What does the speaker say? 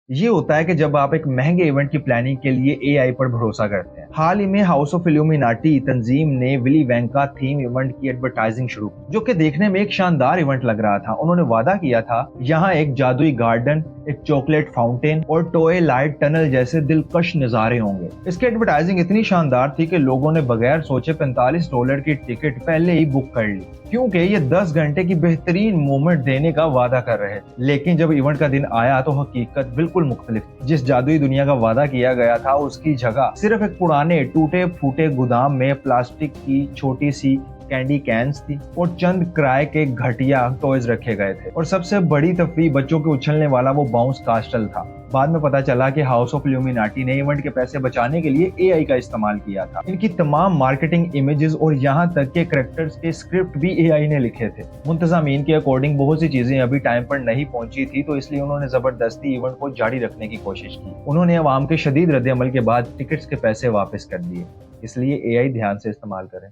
ये होता है कि जब आप एक महंगे इवेंट की प्लानिंग के लिए एआई पर भरोसा करते हैं। हाल ही में हाउस ऑफ इल्यूमिनाटी तंजीम ने विली वैंका थीम इवेंट की एडवर्टाइजिंग शुरू की, जो कि देखने में एक शानदार इवेंट लग रहा था। उन्होंने वादा किया था यहाँ एक जादुई गार्डन, एक चॉकलेट फाउंटेन और टॉय लाइट टनल जैसे दिलकश नजारे होंगे। इसकी एडवर्टाइजिंग इतनी शानदार थी कि लोगों ने बगैर सोचे $45 की टिकट पहले ही बुक कर ली, क्योंकि ये 10 घंटे की बेहतरीन मोमेंट देने का वादा कर रहे थे। लेकिन जब इवेंट का दिन आया तो हकीकत बिल्कुल मुख्तलिफ थी। जिस जादुई दुनिया का वादा किया गया था उसकी जगह सिर्फ एक पुराने टूटे फूटे गोदाम में प्लास्टिक की छोटी सी कैंडी कैंस थी और चंद किराए के घटिया टॉयज रखे गए थे। और सबसे बड़ी तफरीह बच्चों के उछलने वाला वो बाउंस कास्टल था। बाद में पता चला कि हाउस ऑफ इल्यूमिनाटी ने इवेंट के पैसे बचाने के लिए एआई का इस्तेमाल किया था। इनकी तमाम मार्केटिंग इमेजेस और यहाँ तक के कैरेक्टर्स के स्क्रिप्ट भी एआई ने लिखे थे। मुंतज़मीन के अकॉर्डिंग बहुत सी चीजें अभी टाइम पर नहीं पहुंची थी, तो इसलिए उन्होंने जबरदस्ती इवेंट को जारी रखने की कोशिश की। उन्होंने अवाम के शदीद रद्द अमल के बाद टिकट्स के पैसे वापस कर दिए। इसलिए एआई ध्यान से इस्तेमाल करें।